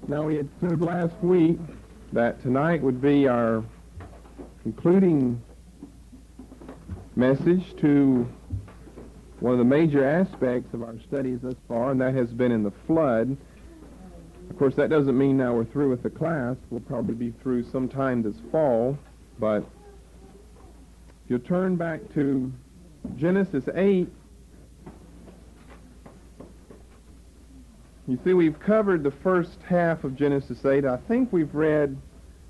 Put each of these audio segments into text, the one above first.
Now, we had said last week that tonight would be our concluding message to one of the major aspects of our studies thus far, and that has been in the flood. Of course, that doesn't mean now we're through with the class. We'll probably be through sometime this fall, but if you'll turn back to Genesis 8, you see we've covered the first half of Genesis 8. I think we've read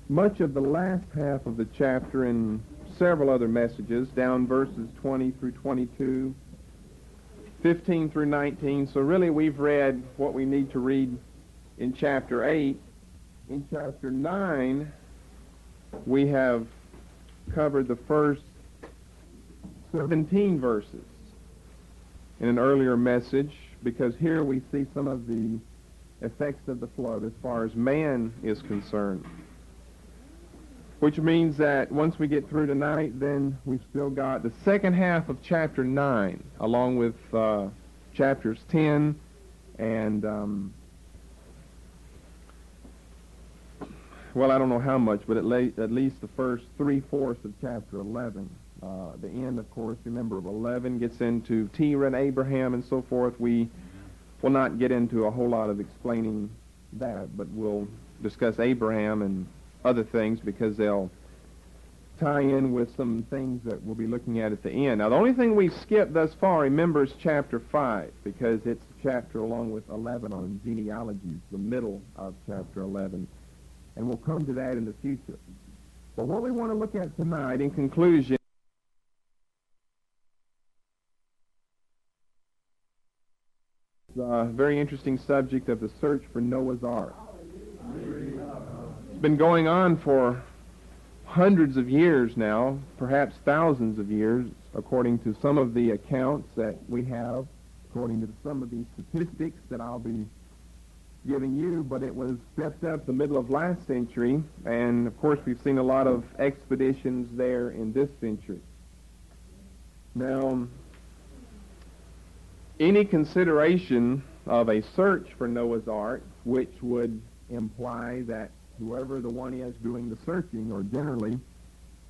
much of the last half of the chapter in several other messages, down verses 20 through 22, 15 through 19. So really we've read what we need to read in chapter 8. In chapter 9, we have covered the first 17 verses in an earlier message, because here we see some of the effects of the flood as far as man is concerned. Which means that once we get through tonight, then we've still got the second half of chapter 9, along with chapters 10 and, well, I don't know how much, but at least the first 3/4 of chapter 11. The end, of course, remember, of 11 gets into Terah and Abraham and so forth. We will not get into a whole lot of explaining that, but we'll discuss Abraham and other things because they'll tie in with some things that we'll be looking at the end. Now, the only thing we've skipped thus far, remember, is chapter 5, because it's a chapter along with 11 on genealogies, the middle of chapter 11. And we'll come to that in the future. But what we want to look at tonight, in conclusion, a very interesting subject of the search for Noah's Ark. It's been going on for hundreds of years now, perhaps thousands of years, according to some of the accounts that we have, according to some of the statistics that I'll be giving you, but it was stepped up the middle of last century, and of course we've seen a lot of expeditions there in this century. Now, any consideration of a search for Noah's Ark, which would imply that whoever the one is doing the searching, or generally,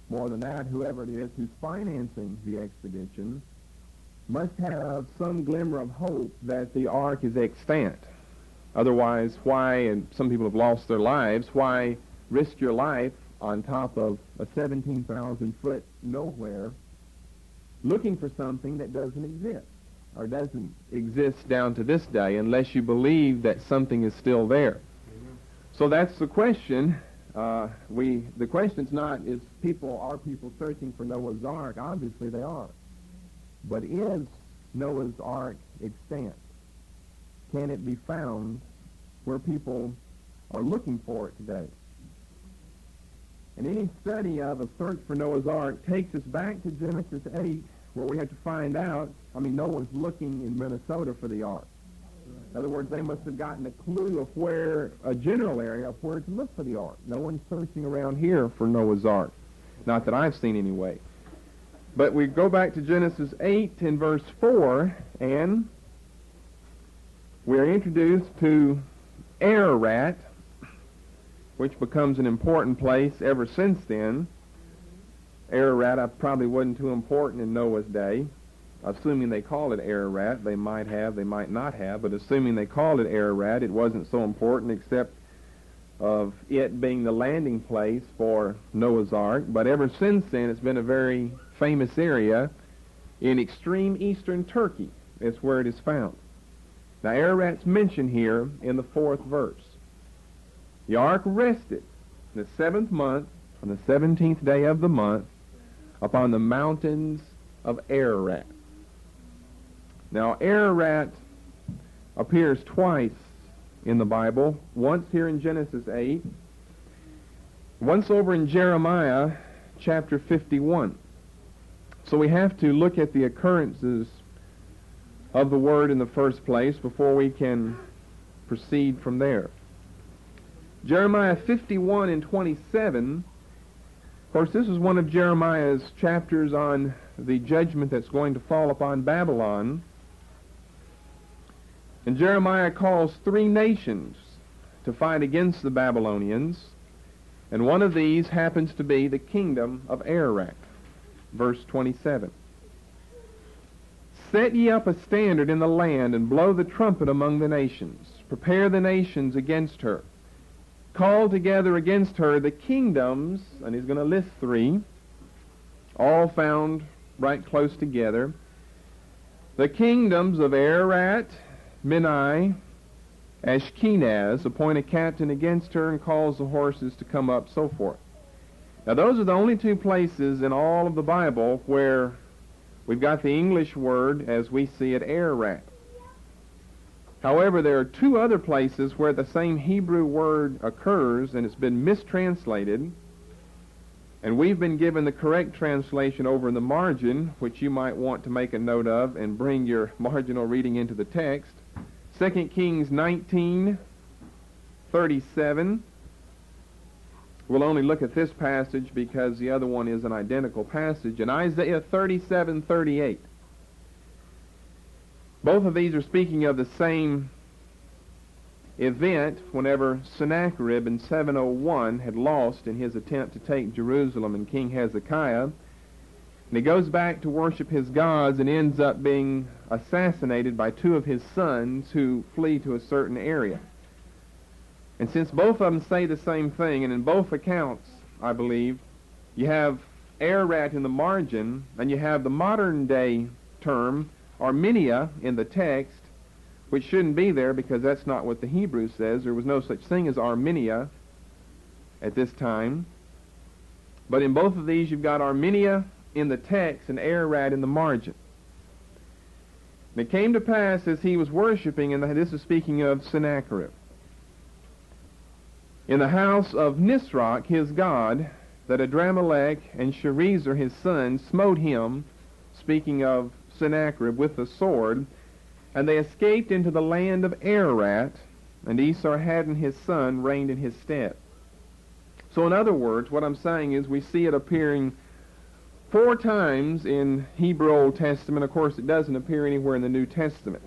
more than that, whoever it is who's financing the expedition, must have some glimmer of hope that the Ark is extant. Otherwise, why, and some people have lost their lives, why risk your life on top of a 17,000-foot nowhere looking for something that doesn't exist, or doesn't exist down to this day, unless you believe that something is still there? So that's the question. The question's not, are people searching for Noah's Ark? Obviously they are. But is Noah's Ark extant? Can it be found where people are looking for it today? And any study of a search for Noah's Ark takes us back to Genesis 8, where we have to find out, Noah's looking in Minnesota for the Ark. In other words, they must have gotten a clue of where, a general area of where to look for the Ark. No one's searching around here for Noah's Ark. Not that I've seen anyway. But we go back to Genesis 8 in verse 4, and we're introduced to Ararat, which becomes an important place ever since then. Ararat probably wasn't too important in Noah's day. Assuming they call it Ararat, they might have, they might not have, but assuming they called it Ararat, it wasn't so important except of it being the landing place for Noah's Ark. But ever since then, it's been a very famous area in extreme eastern Turkey. It's where it is found. Now, Ararat's mentioned here in the 4th verse. The ark rested in the 7th month, on the 17th day of the month, upon the mountains of Ararat. Now, Ararat appears twice in the Bible, once here in Genesis 8, once over in Jeremiah chapter 51. So we have to look at the occurrences of the word in the first place before we can proceed from there. Jeremiah 51 and 27, of course, this is one of Jeremiah's chapters on the judgment that's going to fall upon Babylon. And Jeremiah calls 3 nations to fight against the Babylonians, and one of these happens to be the kingdom of Ararat. Verse 27. Set ye up a standard in the land, and blow the trumpet among the nations. Prepare the nations against her. Call together against her the kingdoms, and he's going to list 3, all found right close together. The kingdoms of Ararat, Minai, Ashkenaz, appoint a captain against her and cause the horses to come up, so forth. Now those are the only 2 places in all of the Bible where we've got the English word as we see it, Ararat. However, there are 2 other places where the same Hebrew word occurs and it's been mistranslated, and we've been given the correct translation over in the margin, which you might want to make a note of and bring your marginal reading into the text. 2 Kings 19:37. We'll only look at this passage because the other one is an identical passage. And Isaiah 37:38. Both of these are speaking of the same event whenever Sennacherib in 701 had lost in his attempt to take Jerusalem and King Hezekiah. And he goes back to worship his gods and ends up being assassinated by 2 of his sons who flee to a certain area. And since both of them say the same thing, and in both accounts, I believe, you have Ararat in the margin, and you have the modern-day term, Armenia, in the text, which shouldn't be there because that's not what the Hebrew says. There was no such thing as Armenia at this time. But in both of these, you've got Armenia in the text and Ararat in the margin. And it came to pass as he was worshiping, and this is speaking of Sennacherib, in the house of Nisroch his god, that Adramelech and Sharezer his son smote him, speaking of Sennacherib, with the sword, and they escaped into the land of Ararat, and Esarhaddon his son reigned in his stead. So in other words, what I'm saying is we see it appearing 4 times in Hebrew Old Testament. Of course, it doesn't appear anywhere in the New Testament.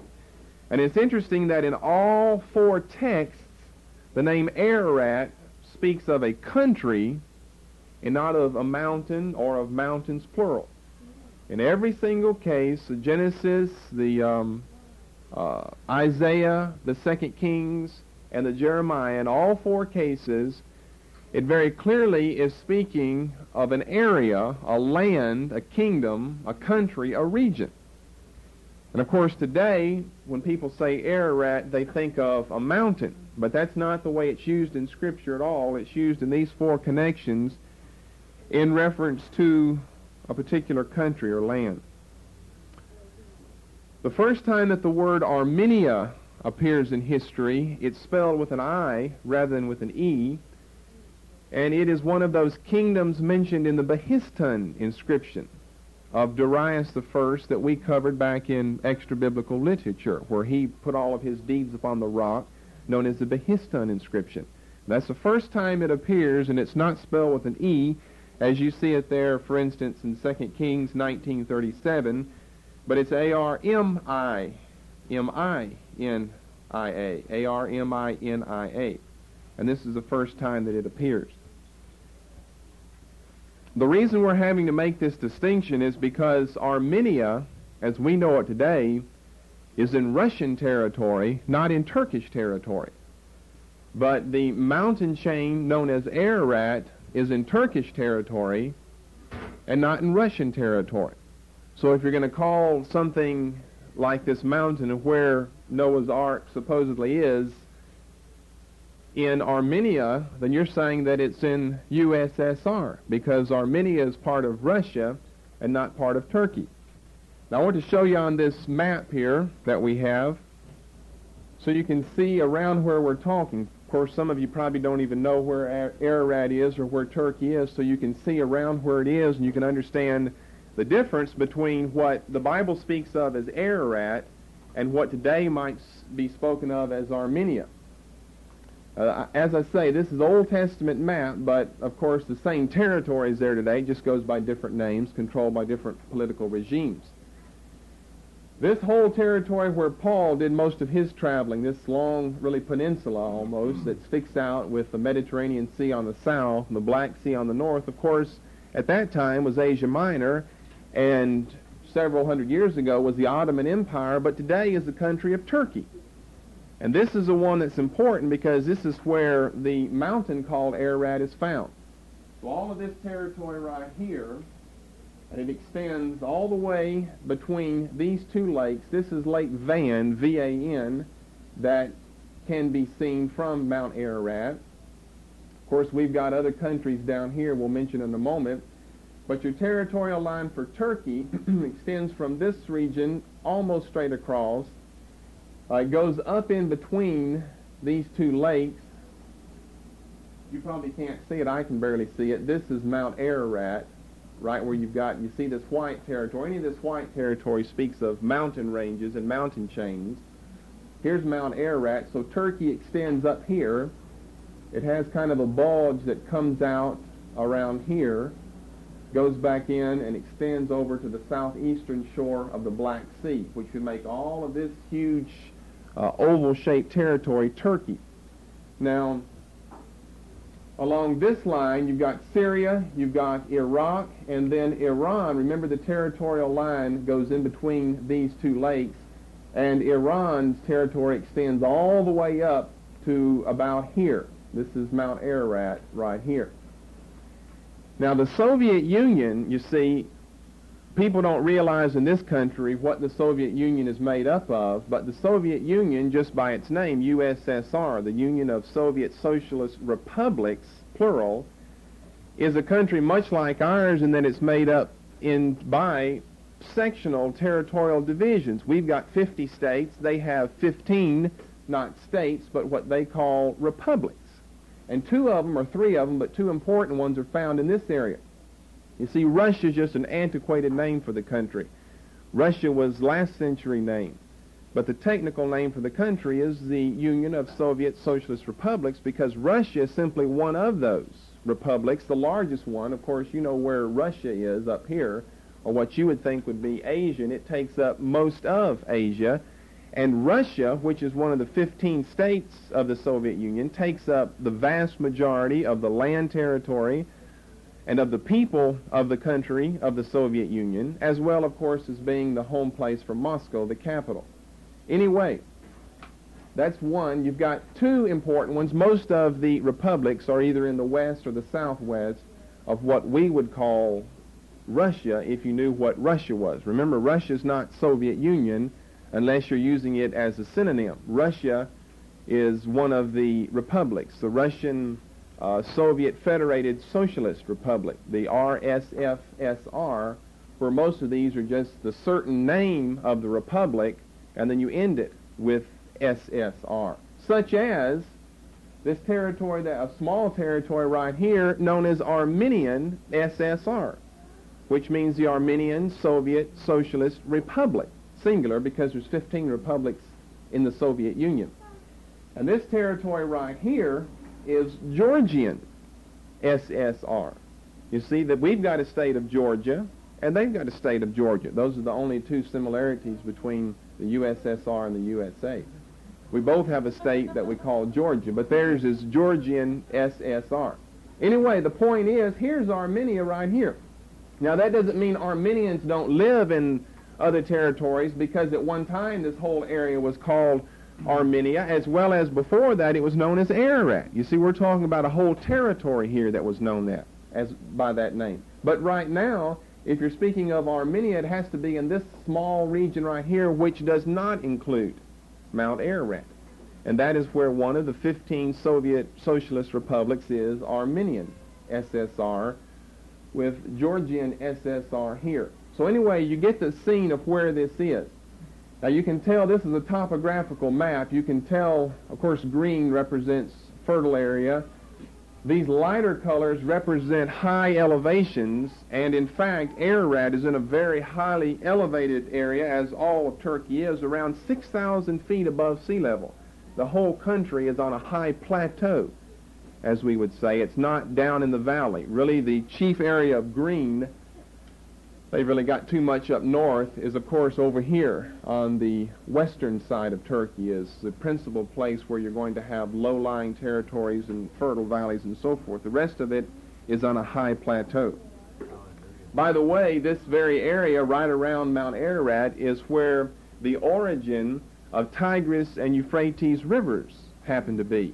And it's interesting that in all 4 texts, the name Ararat speaks of a country and not of a mountain or of mountains, plural. In every single case, the Genesis, the Isaiah, the 2 Kings, and the Jeremiah, in all 4 cases, it very clearly is speaking of an area, a land, a kingdom, a country, a region. And of course today, when people say Ararat, they think of a mountain. But that's not the way it's used in Scripture at all. It's used in these 4 connections in reference to a particular country or land. The first time that the word Armenia appears in history, it's spelled with an I rather than with an E, and it is one of those kingdoms mentioned in the Behistun inscription of Darius I that we covered back in extra-biblical literature, where he put all of his deeds upon the rock, known as the Behistun inscription. That's the first time it appears, and it's not spelled with an E, as you see it there, for instance, in 2 Kings 19:37, but it's A-R-M-I-M-I-N-I-A, A-R-M-I-N-I-A. And this is the first time that it appears. The reason we're having to make this distinction is because Armenia, as we know it today, is in Russian territory, not in Turkish territory. But the mountain chain known as Ararat is in Turkish territory and not in Russian territory. So if you're going to call something like this mountain where Noah's Ark supposedly is in Armenia, then you're saying that it's in USSR, because Armenia is part of Russia and not part of Turkey. Now I want to show you on this map here that we have, so you can see around where we're talking. Of course, some of you probably don't even know where Ararat is or where Turkey is, so you can see around where it is, and you can understand the difference between what the Bible speaks of as Ararat and what today might be spoken of as Armenia. As I say, this is Old Testament map, but of course the same territory is there today, just goes by different names, controlled by different political regimes. This whole territory where Paul did most of his traveling, this long, really peninsula almost, that sticks out with the Mediterranean Sea on the south and the Black Sea on the north, of course, at that time was Asia Minor, and several hundred years ago was the Ottoman Empire, but today is the country of Turkey. And this is the one that's important because this is where the mountain called Ararat is found. So all of this territory right here, and it extends all the way between these two lakes. This is Lake Van, V-A-N, that can be seen from Mount Ararat. Of course, we've got other countries down here we'll mention in a moment. But your territorial line for Turkey extends from this region almost straight across. It goes up in between these two lakes. You probably can't see it. I can barely see it. This is Mount Ararat, right where you see this white territory. Any of this white territory speaks of mountain ranges and mountain chains. Here's Mount Ararat. So Turkey extends up here. It has kind of a bulge that comes out around here, goes back in and extends over to the southeastern shore of the Black Sea, which would make all of this huge oval-shaped territory Turkey. Now, along this line, you've got Syria, you've got Iraq, and then Iran. Remember, the territorial line goes in between these two lakes, and Iran's territory extends all the way up to about here. This is Mount Ararat right here. Now, the Soviet Union, you see, people don't realize in this country what the Soviet Union is made up of, but the Soviet Union, just by its name, USSR, the Union of Soviet Socialist Republics, plural, is a country much like ours in that it's made up by sectional territorial divisions. We've got 50 states. They have 15, not states, but what they call republics. And 2 of them, or 3 of them, but 2 important ones are found in this area. You see, Russia is just an antiquated name for the country. Russia was last century name. But the technical name for the country is the Union of Soviet Socialist Republics, because Russia is simply one of those republics, the largest one. Of course, you know where Russia is up here, or what you would think would be Asia, and it takes up most of Asia. And Russia, which is one of the 15 states of the Soviet Union, takes up the vast majority of the land territory and of the people of the country of the Soviet Union, as well, of course, as being the home place for Moscow, the capital. Anyway, that's one. You've got 2 important ones. Most of the republics are either in the west or the southwest of what we would call Russia, if you knew what Russia was. Remember, Russia's not Soviet Union unless you're using it as a synonym. Russia is one of the republics, the Russian Soviet Federated Socialist Republic, the RSFSR, where most of these are just the certain name of the republic, and then you end it with SSR. Such as this territory, a small territory right here, known as Armenian SSR, which means the Armenian Soviet Socialist Republic, singular, because there's 15 republics in the Soviet Union. And this territory right here is Georgian SSR. You see that we've got a state of Georgia, and they've got a state of Georgia. Those are the only 2 similarities between the USSR and the USA. We both have a state that we call Georgia, but theirs is Georgian SSR. Anyway, the point is, here's Armenia right here. Now, that doesn't mean Armenians don't live in other territories, because at one time this whole area was called Armenia, as well as before that it was known as Ararat. You see, we're talking about a whole territory here that was known by that name. But right now, if you're speaking of Armenia, it has to be in this small region right here, which does not include Mount Ararat. And that is where one of the 15 Soviet Socialist Republics is Armenian SSR, with Georgian SSR here. So anyway, you get the scene of where this is. Now you can tell this is a topographical map. You can tell, of course, green represents fertile area. These lighter colors represent high elevations, and in fact, Ararat is in a very highly elevated area, as all of Turkey is, around 6,000 feet above sea level. The whole country is on a high plateau, as we would say. It's not down in the valley. Really, the chief area of green they've really got too much up north is, of course, over here on the western side of Turkey is the principal place where you're going to have low-lying territories and fertile valleys and so forth. The rest of it is on a high plateau. By the way, this very area right around Mount Ararat is where the origin of Tigris and Euphrates rivers happen to be.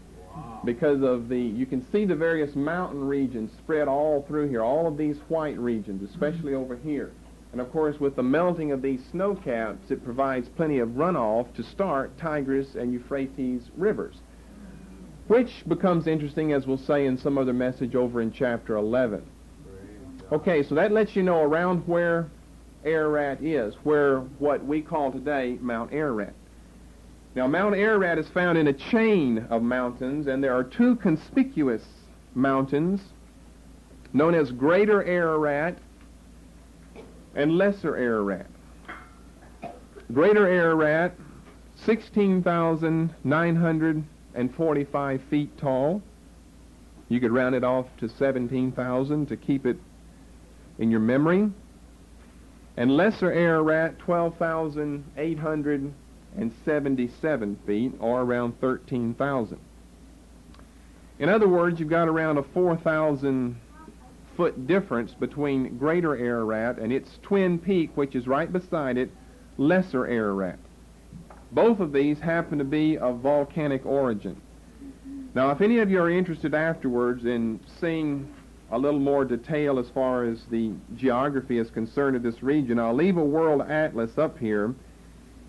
Because of you can see the various mountain regions spread all through here, all of these white regions, especially over here. And of course, with the melting of these snow caps, it provides plenty of runoff to start Tigris and Euphrates rivers, which becomes interesting, as we'll say in some other message over in chapter 11. Okay, so that lets you know around where Ararat is, where what we call today Mount Ararat. Now, Mount Ararat is found in a chain of mountains, and there are two conspicuous mountains known as Greater Ararat and Lesser Ararat. Greater Ararat, 16,945 feet tall. You could round it off to 17,000 to keep it in your memory. And Lesser Ararat, 12,877 feet, or around 13,000. In other words, you've got around a 4,000 foot difference between Greater Ararat and its twin peak, which is right beside it, Lesser Ararat. Both of these happen to be of volcanic origin. Now, if any of you are interested afterwards in seeing a little more detail as far as the geography is concerned of this region, I'll leave a world atlas up here,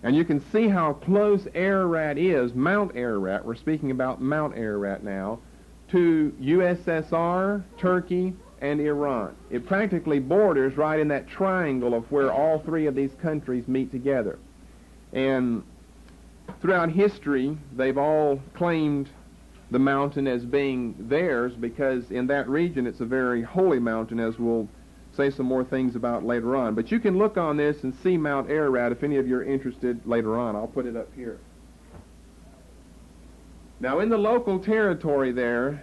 and you can see how close Ararat is, Mount Ararat, we're speaking about Mount Ararat now, to USSR, Turkey, and Iran. It practically borders right in that triangle of where all three of these countries meet together. And throughout history, they've all claimed the mountain as being theirs because in that region it's a very holy mountain, as we'll say some more things about later on. But you can look on this and see Mount Ararat if any of you are interested later on. I'll put it up here. Now, in the local territory there,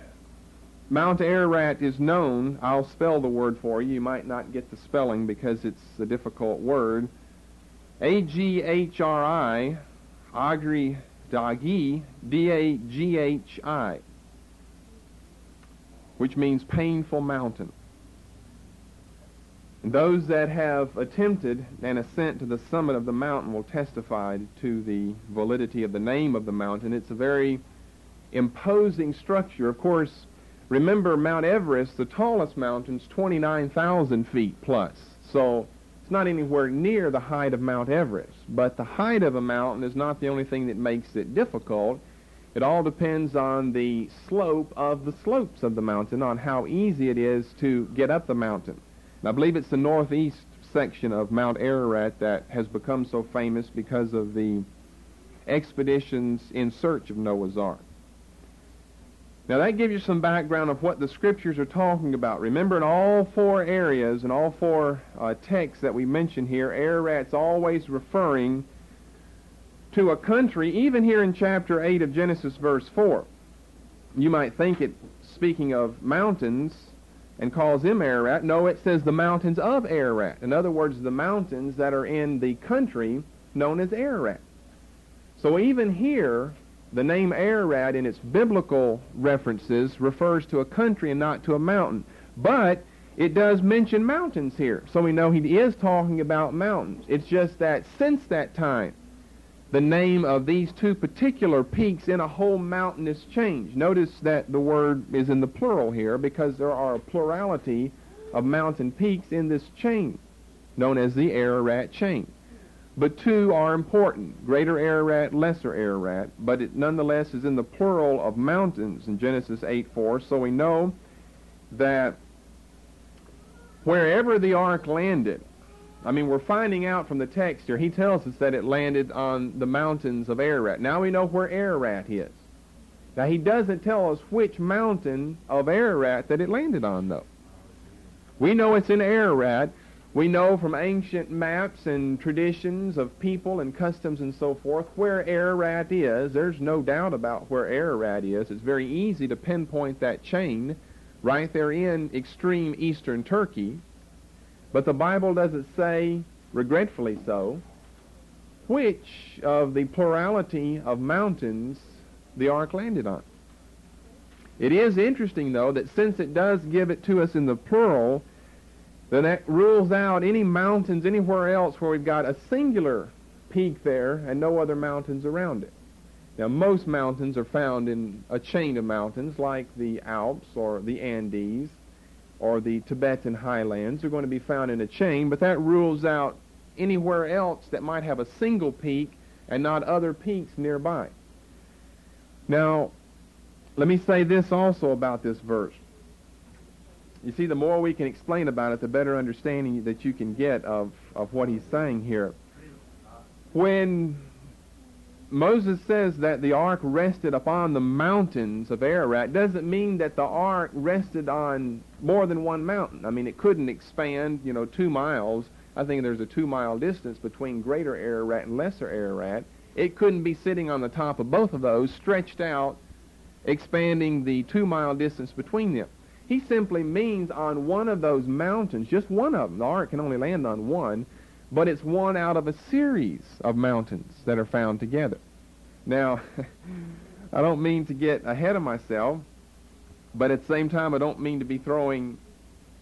Mount Ararat is known, I'll spell the word for you. You might not get the spelling because it's a difficult word. A-G-H-R-I, Agri Dagi, D-A-G-H-I, which means painful mountain. And those that have attempted an ascent to the summit of the mountain will testify to the validity of the name of the mountain. It's a very imposing structure. Of course, remember Mount Everest, the tallest mountain, is 29,000 feet plus. So it's not anywhere near the height of Mount Everest. But the height of a mountain is not the only thing that makes it difficult. It all depends on the slope of the slopes of the mountain, on how easy it is to get up the mountain. And I believe it's the northeast section of Mount Ararat that has become so famous because of the expeditions in search of Noah's Ark. Now that gives you some background of what the scriptures are talking about. Remember, in all four areas and all four texts that we mention here, Ararat's always referring to a country. Even here in chapter 8 of Genesis verse 4, you might think it speaking of mountains and calls them Ararat. No, it says the mountains of Ararat. In other words, the mountains that are in the country known as Ararat. So even here, the name Ararat in its biblical references refers to a country and not to a mountain. But it does mention mountains here, so we know he is talking about mountains. It's just that since that time, the name of these two particular peaks in a whole mountain has changed. Notice that the word is in the plural here because there are a plurality of mountain peaks in this chain, known as the Ararat chain. But two are important, Greater Ararat, Lesser Ararat, but it nonetheless is in the plural of mountains in Genesis 8:4, so we know that wherever the ark landed, I mean, we're finding out from the text here, he tells us that it landed on the mountains of Ararat. Now we know where Ararat is. Now he doesn't tell us which mountain of Ararat that it landed on, though. We know it's in Ararat. We know from ancient maps and traditions of people and customs and so forth where Ararat is. There's no doubt about where Ararat is. It's very easy to pinpoint that chain right there in extreme eastern Turkey. But the Bible doesn't say, regretfully so, which of the plurality of mountains the ark landed on. It is interesting, though, that since it does give it to us in the plural, then that rules out any mountains anywhere else where we've got a singular peak there and no other mountains around it. Now, most mountains are found in a chain of mountains like the Alps or the Andes or the Tibetan highlands. They're going to be found in a chain, but that rules out anywhere else that might have a single peak and not other peaks nearby. Now, let me say this also about this verse. You see, the more we can explain about it, the better understanding that you can get of what he's saying here. When Moses says that the ark rested upon the mountains of Ararat, doesn't mean that the ark rested on more than one mountain. I mean, it couldn't expand, 2 miles. I think there's a 2-mile distance between Greater Ararat and Lesser Ararat. It couldn't be sitting on the top of both of those, stretched out, expanding the 2-mile distance between them. He simply means on one of those mountains, just one of them. The ark can only land on one, but it's one out of a series of mountains that are found together. Now, I don't mean to get ahead of myself, but at the same time I don't mean to be throwing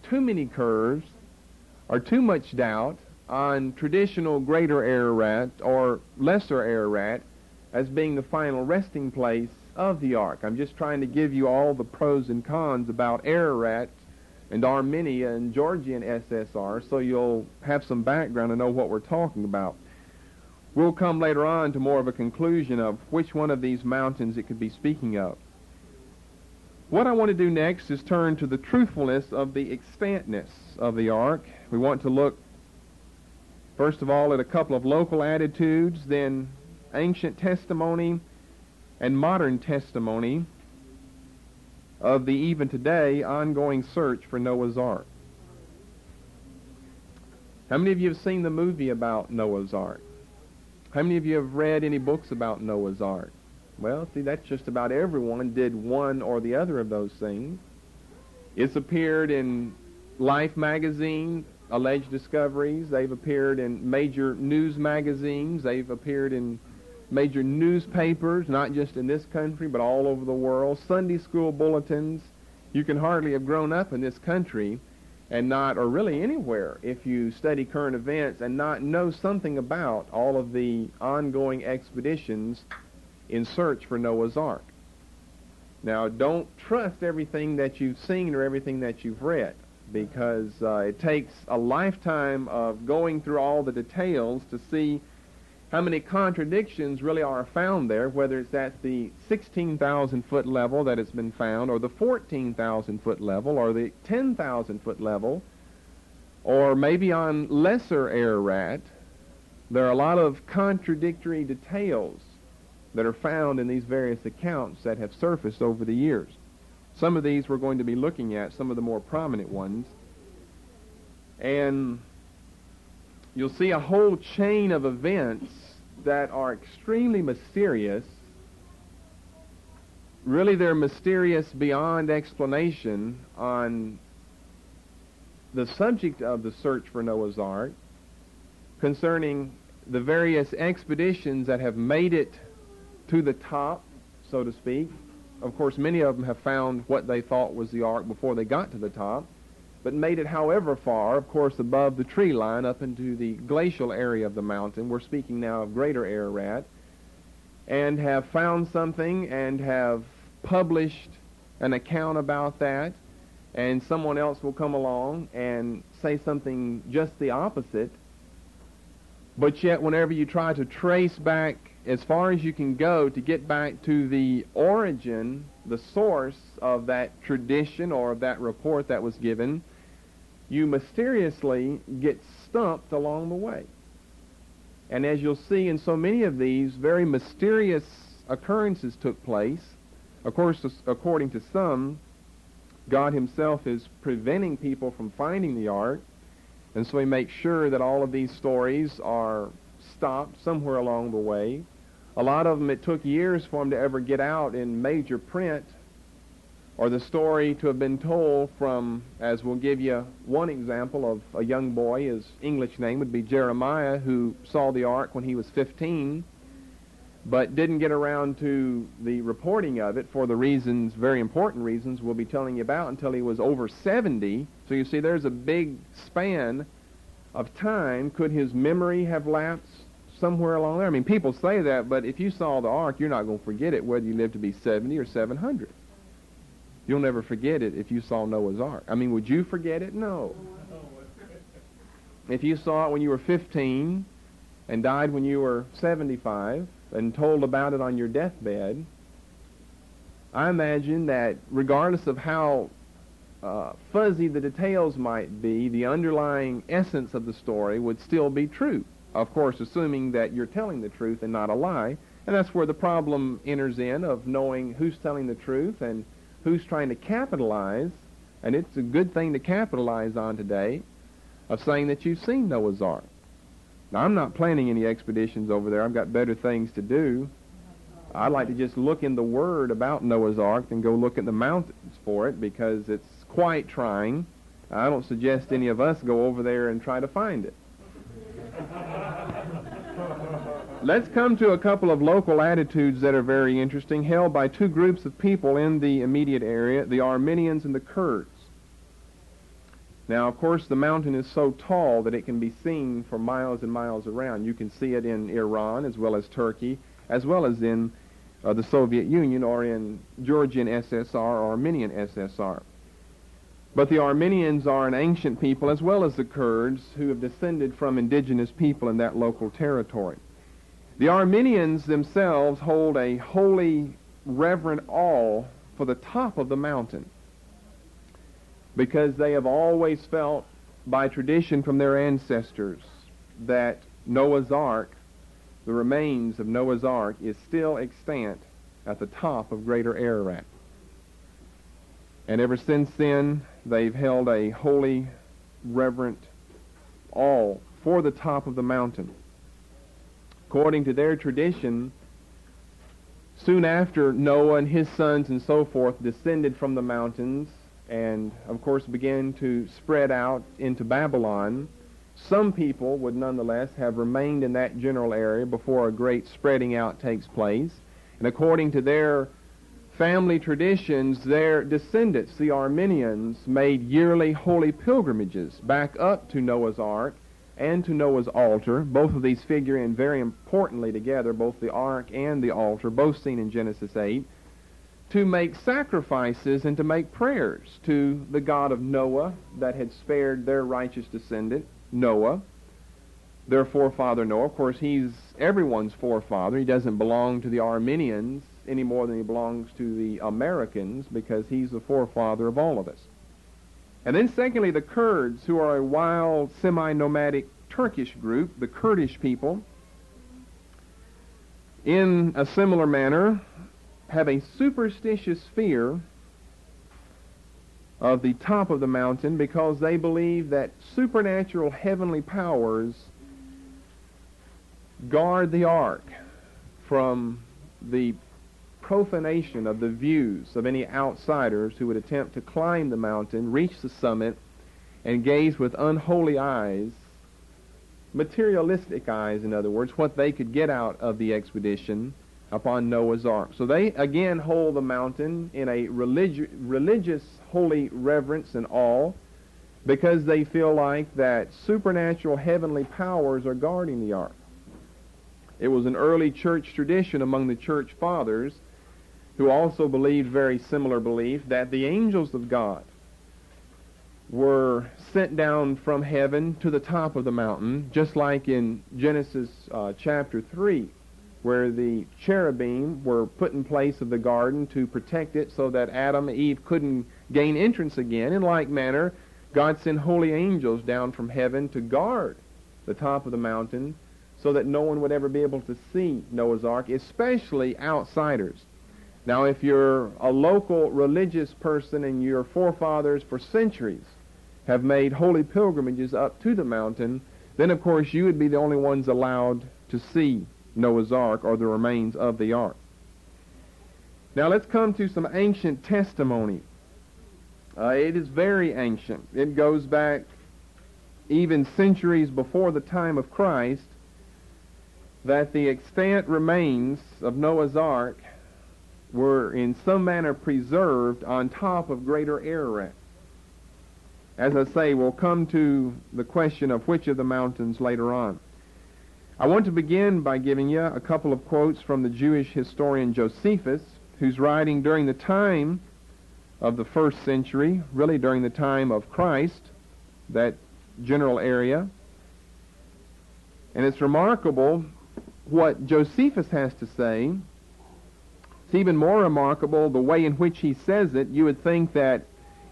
too many curves or too much doubt on traditional Greater Ararat or Lesser Ararat as being the final resting place of the ark. I'm just trying to give you all the pros and cons about Ararat and Armenia and Georgian SSR so you'll have some background and know what we're talking about. We'll come later on to more of a conclusion of which one of these mountains it could be speaking of. What I want to do next is turn to the truthfulness of the extantness of the ark. We want to look, first of all, at a couple of local attitudes, then ancient testimony and modern testimony of the even today ongoing search for Noah's Ark. How many of you have seen the movie about Noah's Ark? How many of you have read any books about Noah's Ark? Well, see, that's just about everyone did one or the other of those things. It's appeared in Life magazine, alleged discoveries. They've appeared in major news magazines. They've appeared in major newspapers, not just in this country, but all over the world. Sunday school bulletins. You can hardly have grown up in this country and not, or really anywhere, if you study current events and not know something about all of the ongoing expeditions in search for Noah's Ark. Now, don't trust everything that you've seen or everything that you've read, because it takes a lifetime of going through all the details to see how many contradictions really are found there, whether it's at the 16,000-foot level that it's been found, or the 14,000-foot level, or the 10,000-foot level, or maybe on Lesser Ararat. There are a lot of contradictory details that are found in these various accounts that have surfaced over the years. Some of these we're going to be looking at, some of the more prominent ones. And you'll see a whole chain of events that are extremely mysterious. Really, they're mysterious beyond explanation on the subject of the search for Noah's Ark, concerning the various expeditions that have made it to the top, so to speak. Of course, many of them have found what they thought was the ark before they got to the top, but made it however far, of course, above the tree line up into the glacial area of the mountain. We're speaking now of Greater Ararat, and have found something and have published an account about that, and someone else will come along and say something just the opposite. But yet, whenever you try to trace back as far as you can go to get back to the origin, the source of that tradition or of that report that was given, you mysteriously get stumped along the way. And as you'll see in so many of these, very mysterious occurrences took place. Of course, according to some, God himself is preventing people from finding the ark, and so he makes sure that all of these stories are stopped somewhere along the way. A lot of them, it took years for them to ever get out in major print. or the story to have been told from, as we'll give you one example of a young boy, his English name would be Jeremiah, who saw the ark when he was 15, but didn't get around to the reporting of it for the reasons, very important reasons, we'll be telling you about until he was over 70. So you see, there's a big span of time. Could his memory have lapsed somewhere along there? I mean, people say that, but if you saw the ark, you're not going to forget it whether you live to be 70 or 700. You'll never forget it if you saw Noah's ark. I mean, would you forget it? No. If you saw it when you were 15 and died when you were 75 and told about it on your deathbed, I imagine that regardless of how fuzzy the details might be, the underlying essence of the story would still be true. Of course, assuming that you're telling the truth and not a lie. And that's where the problem enters in of knowing who's telling the truth and who's trying to capitalize, and it's a good thing to capitalize on today, of saying that you've seen Noah's Ark. Now, I'm not planning any expeditions over there. I've got better things to do. I'd like to just look in the Word about Noah's Ark than go look at the mountains for it, because it's quite trying. I don't suggest any of us go over there and try to find it. Let's come to a couple of local attitudes that are very interesting, held by two groups of people in the immediate area, the Armenians and the Kurds. Now, of course, the mountain is so tall that it can be seen for miles and miles around. You can see it in Iran as well as Turkey, as well as in the Soviet Union or in Georgian SSR or Armenian SSR. But the Armenians are an ancient people as well as the Kurds who have descended from indigenous people in that local territory. The Armenians themselves hold a holy, reverent awe for the top of the mountain because they have always felt by tradition from their ancestors that Noah's Ark, the remains of Noah's Ark, is still extant at the top of Greater Ararat. And ever since then, they've held a holy, reverent awe for the top of the mountain. According to their tradition, soon after Noah and his sons and so forth descended from the mountains and, of course, began to spread out into Babylon, some people would nonetheless have remained in that general area before a great spreading out takes place. And according to their family traditions, their descendants, the Armenians, made yearly holy pilgrimages back up to Noah's Ark and to Noah's altar. Both of these figure in very importantly together, both the ark and the altar, both seen in Genesis 8, to make sacrifices and to make prayers to the God of Noah that had spared their righteous descendant, Noah, their forefather Noah. Of course, he's everyone's forefather. He doesn't belong to the Armenians any more than he belongs to the Americans, because he's the forefather of all of us. And then secondly, the Kurds, who are a wild, semi-nomadic Turkish group, the Kurdish people, in a similar manner, have a superstitious fear of the top of the mountain because they believe that supernatural heavenly powers guard the ark from the profanation of the views of any outsiders who would attempt to climb the mountain, reach the summit, and gaze with unholy eyes, materialistic eyes, in other words, what they could get out of the expedition upon Noah's Ark. So they again hold the mountain in a religious holy reverence and awe because they feel like that supernatural heavenly powers are guarding the ark. It was an early church tradition among the church fathers, who also believed very similar belief, that the angels of God were sent down from heaven to the top of the mountain, just like in Genesis chapter 3, where the cherubim were put in place of the garden to protect it so that Adam and Eve couldn't gain entrance again. In like manner, God sent holy angels down from heaven to guard the top of the mountain so that no one would ever be able to see Noah's Ark, especially outsiders. Now, if you're a local religious person and your forefathers for centuries have made holy pilgrimages up to the mountain, then of course you would be the only ones allowed to see Noah's Ark or the remains of the ark. Now let's come to some ancient testimony. It is very ancient. It goes back even centuries before the time of Christ, that the extant remains of Noah's Ark were in some manner preserved on top of Greater Ararat. As I say, we'll come to the question of which of the mountains later on. I want to begin by giving you a couple of quotes from the Jewish historian Josephus, who's writing during the time of the 1st century, really during the time of Christ, that general area. And it's remarkable what Josephus has to say. It's even more remarkable the way in which he says it. You would think that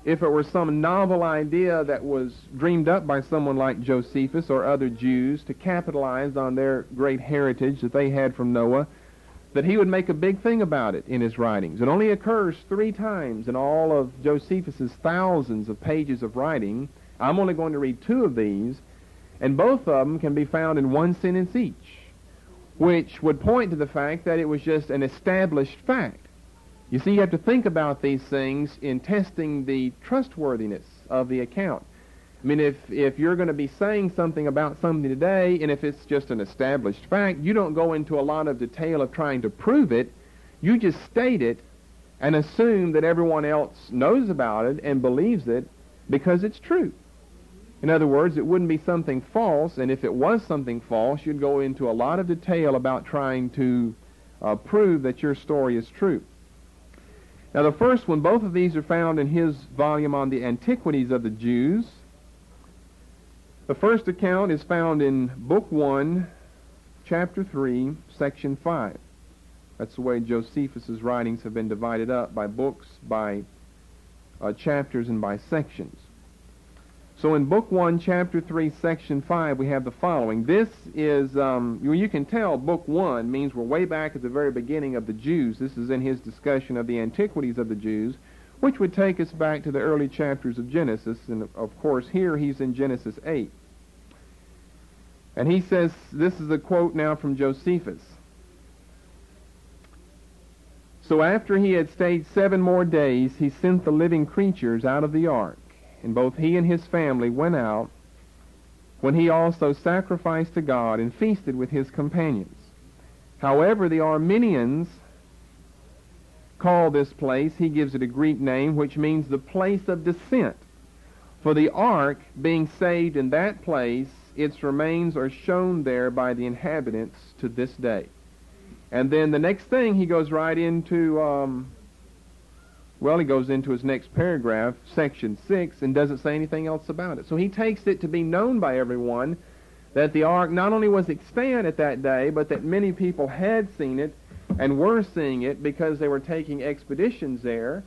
if it were some novel idea that was dreamed up by someone like Josephus or other Jews to capitalize on their great heritage that they had from Noah, that he would make a big thing about it in his writings. It only occurs 3 times in all of Josephus's thousands of pages of writing. I'm only going to read 2 of these, and both of them can be found in 1 sentence each, which would point to the fact that it was just an established fact. You see, you have to think about these things in testing the trustworthiness of the account. I mean, if you're going to be saying something about something today, and if it's just an established fact, you don't go into a lot of detail of trying to prove it. You just state it and assume that everyone else knows about it and believes it because it's true. In other words, it wouldn't be something false, and if it was something false, you'd go into a lot of detail about trying to prove that your story is true. Now, the first one, both of these are found in his volume on the Antiquities of the Jews. The first account is found in Book 1, Chapter 3, Section 5. That's the way Josephus's writings have been divided up, by books, by chapters, and by sections. So in Book 1, Chapter 3, Section 5, we have the following. This is, you can tell Book 1 means we're way back at the very beginning of the Jews. This is in his discussion of the Antiquities of the Jews, which would take us back to the early chapters of Genesis. And of course, here he's in Genesis 8. And he says, this is a quote now from Josephus. So after he had stayed 7 more days, he sent the living creatures out of the ark, and both he and his family went out, when he also sacrificed to God and feasted with his companions. However, the Armenians call this place, he gives it a Greek name, which means the place of descent. For the ark, being saved in that place, its remains are shown there by the inhabitants to this day. And then the next thing, he goes right into, he goes into his next paragraph, section 6, and doesn't say anything else about it. So he takes it to be known by everyone that the ark not only was extant at that day, but that many people had seen it and were seeing it because they were taking expeditions there.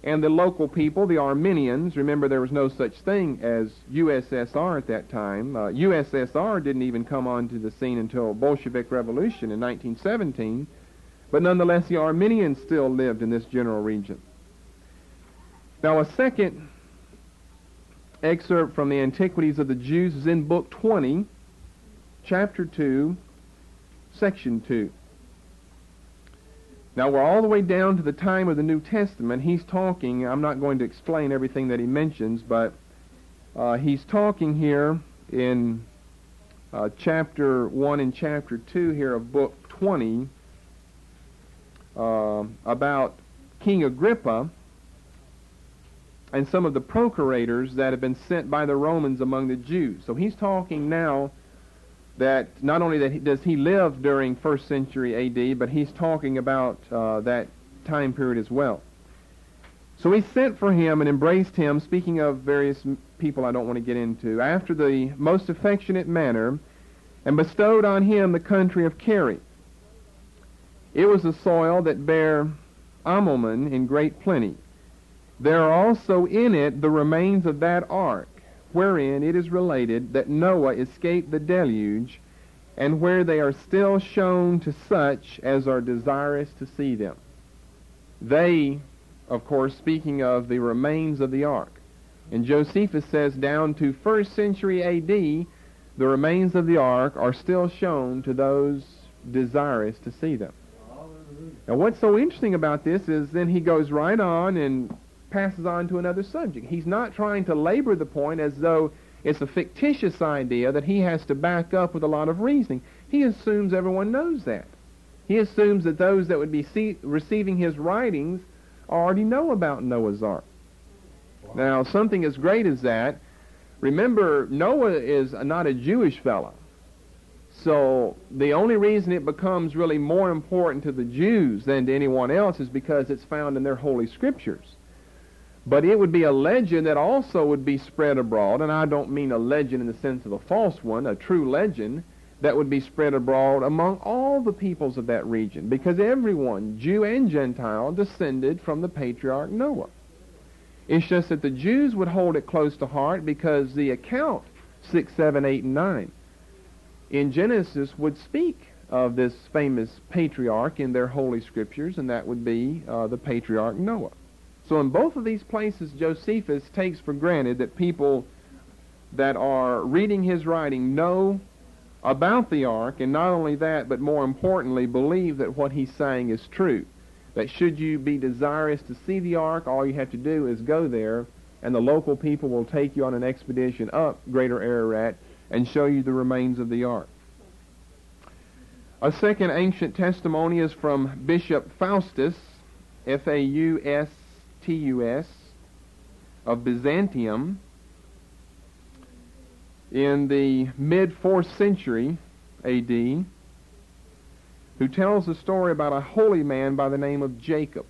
And the local people, the Armenians, remember there was no such thing as USSR at that time. USSR didn't even come onto the scene until Bolshevik Revolution in 1917. But nonetheless, the Armenians still lived in this general region. Now, a second excerpt from the Antiquities of the Jews is in Book 20, Chapter 2, Section 2. Now, we're all the way down to the time of the New Testament. He's talking, I'm not going to explain everything that he mentions, but he's talking here in Chapter 1 and Chapter 2 here of Book 20 about King Agrippa and some of the procurators that have been sent by the Romans among the Jews. So he's talking now that not only does he live during 1st century A.D., but he's talking about that time period as well. So he sent for him and embraced him, speaking of various people I don't want to get into, after the most affectionate manner, and bestowed on him the country of Cari. It was a soil that bare almond in great plenty. There are also in it the remains of that ark, wherein it is related that Noah escaped the deluge, and where they are still shown to such as are desirous to see them. They, of course, speaking of the remains of the ark. And Josephus says down to 1st century A.D., the remains of the ark are still shown to those desirous to see them. Hallelujah. Now, what's so interesting about this is then he goes right on and passes on to another subject. He's not trying to labor the point as though it's a fictitious idea that he has to back up with a lot of reasoning. He assumes everyone knows that. He assumes that those that would be receiving his writings already know about Noah's Ark. Wow. Now, something as great as that, remember, Noah is not a Jewish fellow. So the only reason it becomes really more important to the Jews than to anyone else is because it's found in their holy scriptures. But it would be a legend that also would be spread abroad, and I don't mean a legend in the sense of a false one, a true legend that would be spread abroad among all the peoples of that region, because everyone, Jew and Gentile, descended from the patriarch Noah. It's just that the Jews would hold it close to heart because the account 6, 7, 8, and 9 in Genesis would speak of this famous patriarch in their holy scriptures, and that would be the patriarch Noah. So in both of these places, Josephus takes for granted that people that are reading his writing know about the ark, and not only that, but more importantly, believe that what he's saying is true. That should you be desirous to see the ark, all you have to do is go there, and the local people will take you on an expedition up Greater Ararat and show you the remains of the ark. A second ancient testimony is from Bishop Faustus, Faustus, of Byzantium, in the mid-4th century A.D., who tells a story about a holy man by the name of Jacob.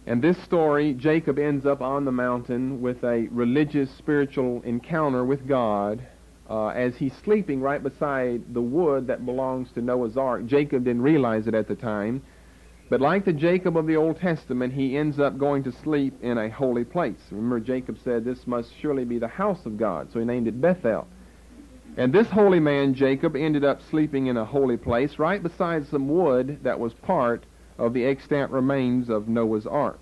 And this story, Jacob ends up on the mountain with a religious, spiritual encounter with God as he's sleeping right beside the wood that belongs to Noah's Ark. Jacob didn't realize it at the time, but like the Jacob of the Old Testament, he ends up going to sleep in a holy place. Remember, Jacob said this must surely be the house of God, so he named it Bethel. And this holy man, Jacob, ended up sleeping in a holy place right beside some wood that was part of the extant remains of Noah's Ark.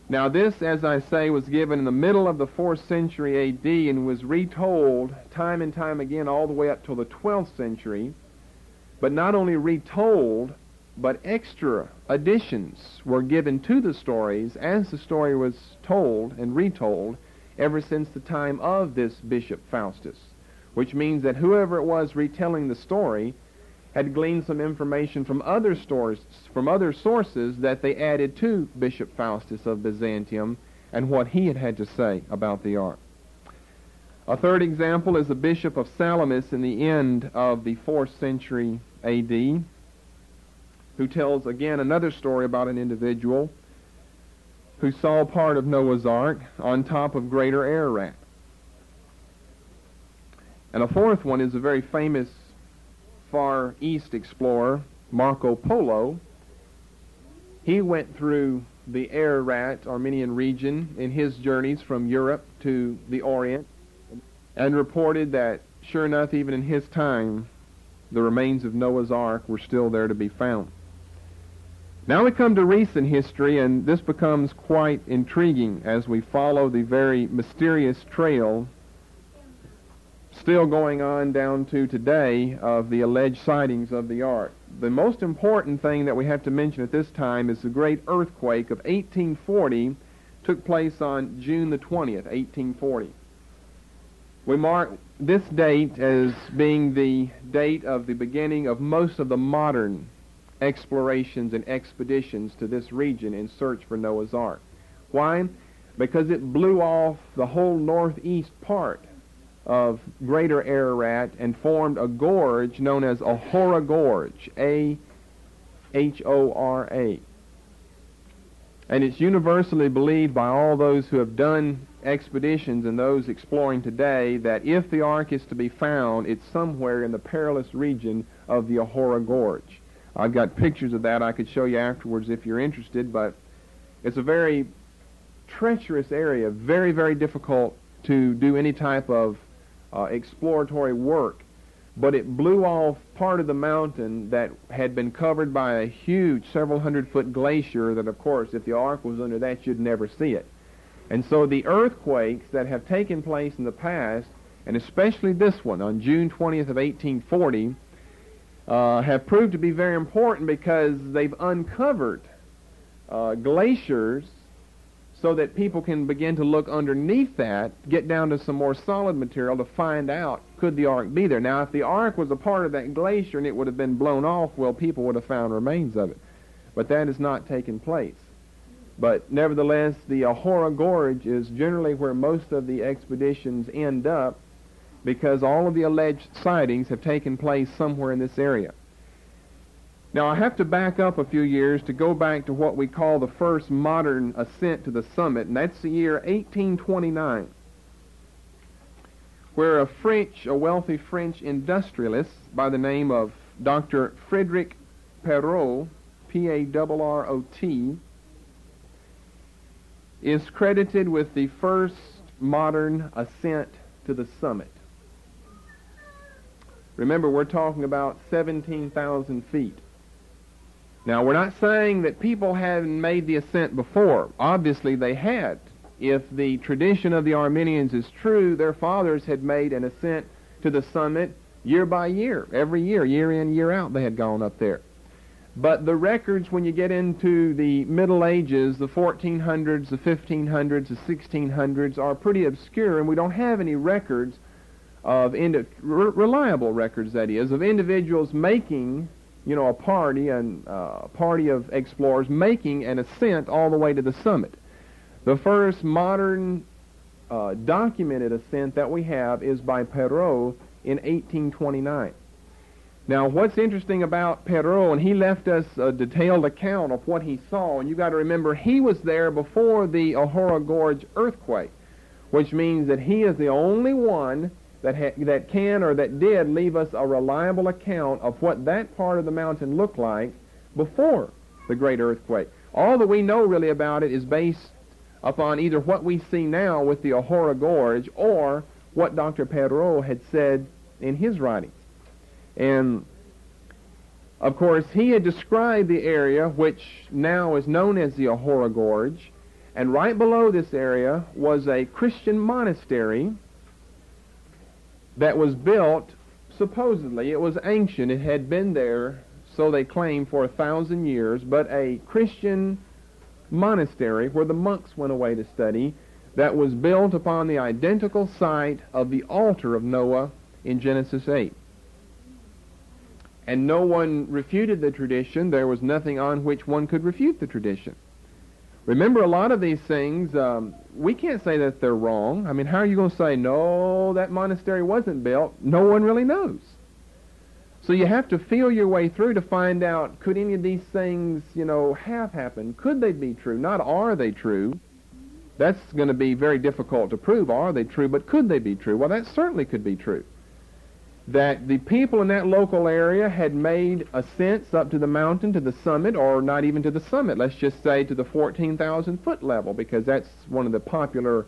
Now this, as I say, was given in the middle of the 4th century A.D. and was retold time and time again all the way up till the 12th century. But not only retold, but extra additions were given to the stories as the story was told and retold ever since the time of this Bishop Faustus, which means that whoever it was retelling the story had gleaned some information from other sources that they added to Bishop Faustus of Byzantium and what he had to say about the ark. A third example is the Bishop of Salamis in the end of the 4th century A.D., who tells again another story about an individual who saw part of Noah's Ark on top of Greater Ararat. And a fourth one is a very famous Far East explorer, Marco Polo. He went through the Ararat Armenian region in his journeys from Europe to the Orient and reported that, sure enough, even in his time, the remains of Noah's Ark were still there to be found. Now we come to recent history, and this becomes quite intriguing as we follow the very mysterious trail still going on down to today of the alleged sightings of the ark. The most important thing that we have to mention at this time is the great earthquake of 1840 took place on June the 20th, 1840. We mark this date as being the date of the beginning of most of the modern explorations and expeditions to this region in search for Noah's Ark. Why? Because it blew off the whole northeast part of Greater Ararat and formed a gorge known as Ahora Gorge, A-H-O-R-A. And it's universally believed by all those who have done expeditions and those exploring today that if the ark is to be found, it's somewhere in the perilous region of the Ahora Gorge. I've got pictures of that I could show you afterwards if you're interested, but it's a very treacherous area, very, very difficult to do any type of exploratory work, but it blew off part of the mountain that had been covered by a huge several 100-foot glacier that, of course, if the ark was under that, you'd never see it. And so the earthquakes that have taken place in the past, and especially this one on June 20th of 1840, have proved to be very important because they've uncovered glaciers so that people can begin to look underneath that, get down to some more solid material to find out, could the ark be there? Now, if the ark was a part of that glacier and it would have been blown off, well, people would have found remains of it. But that has not taken place. But nevertheless, the Ahura Gorge is generally where most of the expeditions end up because all of the alleged sightings have taken place somewhere in this area. Now, I have to back up a few years to go back to what we call the first modern ascent to the summit, and that's the year 1829, where a wealthy French industrialist by the name of Dr. Frederic Perrot, P-A-R-R-O-T, is credited with the first modern ascent to the summit. Remember, we're talking about 17,000 feet. Now, we're not saying that people hadn't made the ascent before. Obviously, they had. If the tradition of the Arminians is true, their fathers had made an ascent to the summit year by year. Every year, year in, year out, they had gone up there. But the records, when you get into the Middle Ages, the 1400s, the 1500s, the 1600s, are pretty obscure, and we don't have any records of reliable records, that is, of individuals making, a party of explorers making an ascent all the way to the summit. The first modern documented ascent that we have is by Perrot in 1829. Now, what's interesting about Perrot, and he left us a detailed account of what he saw, and you got to remember he was there before the Ahura Gorge earthquake, which means that he is the only one that can or that did leave us a reliable account of what that part of the mountain looked like before the great earthquake. All that we know really about it is based upon either what we see now with the Ahura Gorge or what Dr. Perrot had said in his writings. And, of course, he had described the area which now is known as the Ahura Gorge, and right below this area was a Christian monastery that was built, supposedly, it was ancient, it had been there, so they claim, for 1,000 years, but a Christian monastery where the monks went away to study, that was built upon the identical site of the altar of Noah in Genesis 8. And no one refuted the tradition. There was nothing on which one could refute the tradition. Remember, a lot of these things, we can't say that they're wrong. I mean, how are you going to say, no, that monastery wasn't built? No one really knows. So you have to feel your way through to find out, could any of these things, have happened? Could they be true? Not are they true. That's going to be very difficult to prove. Are they true? But could they be true? Well, that certainly could be true. That the people in that local area had made ascents up to the mountain, to the summit, or not even to the summit, let's just say to the 14,000 foot level, because that's one of the popular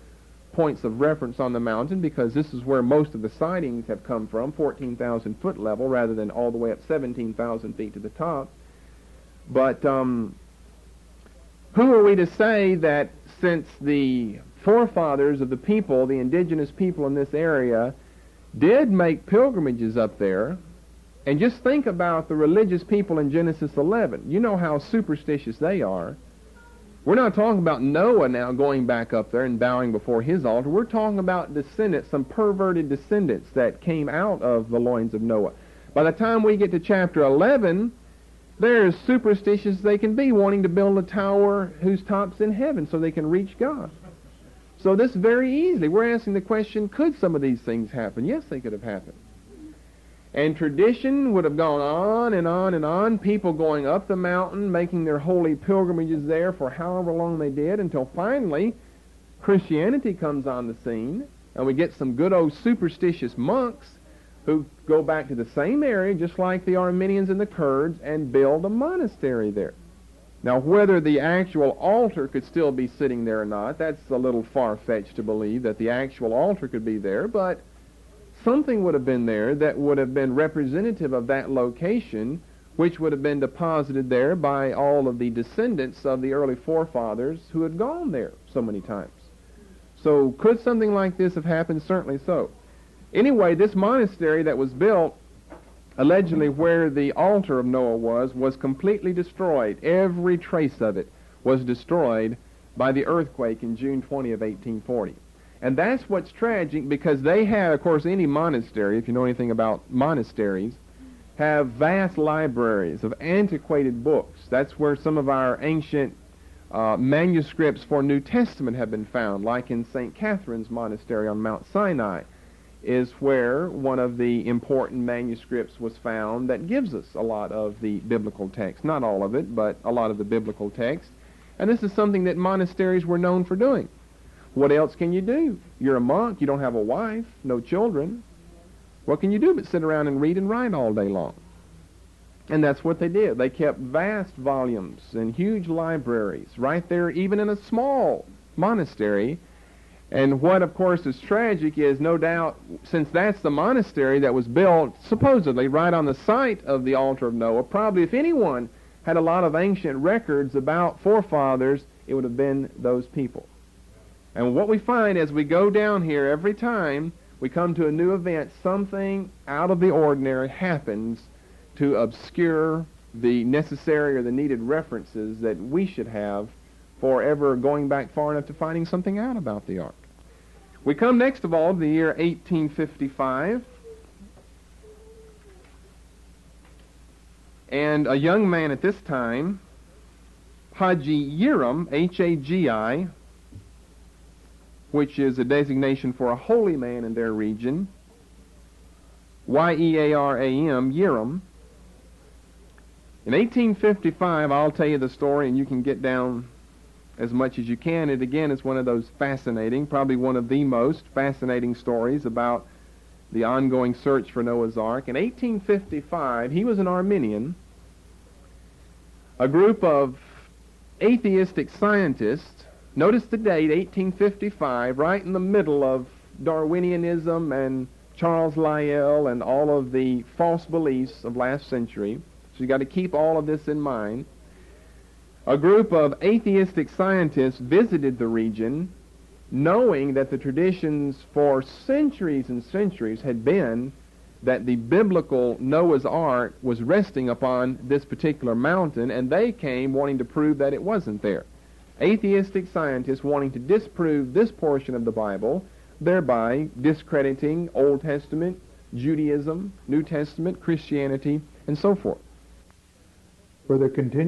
points of reference on the mountain, because this is where most of the sightings have come from, 14,000 foot level, rather than all the way up 17,000 feet to the top. But who are we to say that since the forefathers of the people, the indigenous people in this area, did make pilgrimages up there, and just think about the religious people in Genesis 11. You know how superstitious they are. We're not talking about Noah now going back up there and bowing before his altar. We're talking about descendants, some perverted descendants that came out of the loins of Noah. By the time we get to chapter 11, they're as superstitious as they can be, wanting to build a tower whose top's in heaven so they can reach God. So this very easily, we're asking the question, could some of these things happen? Yes, they could have happened. And tradition would have gone on and on and on, people going up the mountain, making their holy pilgrimages there for however long they did, until finally Christianity comes on the scene, and we get some good old superstitious monks who go back to the same area, just like the Armenians and the Kurds, and build a monastery there. Now, whether the actual altar could still be sitting there or not, that's a little far-fetched to believe that the actual altar could be there, but something would have been there that would have been representative of that location, which would have been deposited there by all of the descendants of the early forefathers who had gone there so many times. So could something like this have happened? Certainly so. Anyway, this monastery that was built allegedly where the altar of Noah was completely destroyed. Every trace of it was destroyed by the earthquake in June 20 of 1840. And that's what's tragic, because they had, of course, any monastery, if you know anything about monasteries, have vast libraries of antiquated books. That's where some of our ancient manuscripts for New Testament have been found, like in St. Catherine's Monastery on Mount Sinai is where one of the important manuscripts was found that gives us a lot of the biblical text. Not all of it, but a lot of the biblical text. And this is something that monasteries were known for doing. What else can you do? You're a monk, you don't have a wife, no children. What can you do but sit around and read and write all day long? And that's what they did. They kept vast volumes and huge libraries right there, even in a small monastery. And what, of course, is tragic is, no doubt, since that's the monastery that was built supposedly right on the site of the altar of Noah, probably if anyone had a lot of ancient records about forefathers, it would have been those people. And what we find as we go down here, every time we come to a new event, something out of the ordinary happens to obscure the necessary or the needed references that we should have for ever going back far enough to finding something out about the ark. We come next of all to the year 1855. And a young man at this time, Haji Yearam, H-A-G-I, which is a designation for a holy man in their region, Y-E-A-R-A-M, Yearam. In 1855, I'll tell you the story, and you can get down as much as you can. It again is one of those fascinating, probably one of the most fascinating stories about the ongoing search for Noah's Ark. In 1855, he was an Arminian. A group of atheistic scientists, notice the date, 1855, right in the middle of Darwinianism and Charles Lyell and all of the false beliefs of last century. So you've got to keep all of this in mind. A group of atheistic scientists visited the region, knowing that the traditions for centuries and centuries had been that the biblical Noah's Ark was resting upon this particular mountain, and they came wanting to prove that it wasn't there. Atheistic scientists wanting to disprove this portion of the Bible, thereby discrediting Old Testament, Judaism, New Testament, Christianity, and so forth. For the continued